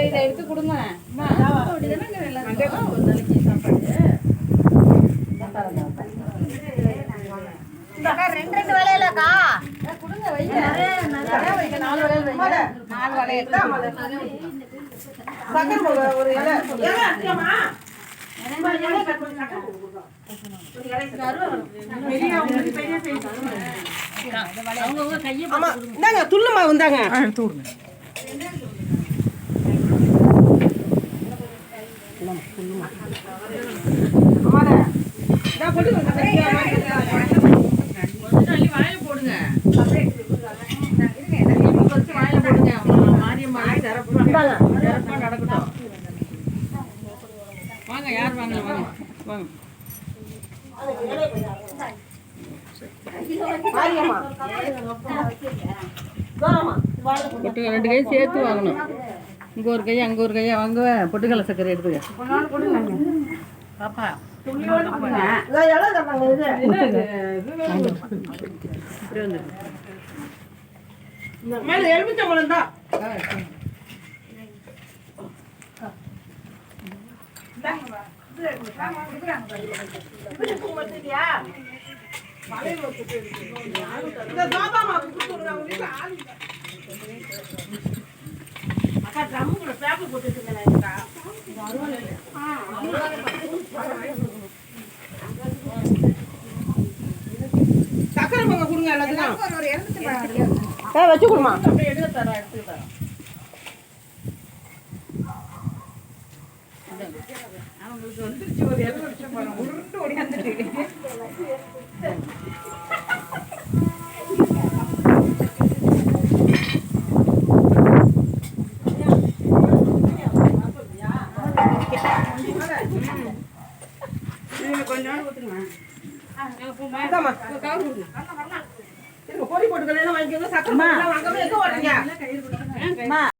இதை எடுத்து கொடுங்க. ரெண்டு வேலையிலக்கா கொடுங்க. நாலு வளையல் ஒரு இலை துள்ளுமா வந்தாங்க போடுங்க. நடக்கட்டும். வாங்க, யார் வாங்க வாங்க வாங்க. பொட்டுக்கடலை 2 கை சேர்த்து வாங்கணும். இங்கே ஒரு கை அங்கே ஒரு கையா வாங்குவேன். பொட்டுக்கடலை சர்க்கரை எடுத்துக்க பாப்பா. எலுமிச்சம்பழம் தான் சக்கரை பொங்க கொடுங்க. எல்லாத்துக்கும் வச்சு கொடுமா. எடுத்து தரேன். அவங்களுக்கு வந்துருச்சு ஒரு 7 வருஷம் உருண்டு ஓடியாந்துட்டு. கொஞ்சம் ஊற்றுங்க. பொறி போட்டுக்கலாம் வாங்கிக்கோங்க. சக்கரை வாங்காம எங்க ஓடுறீங்க?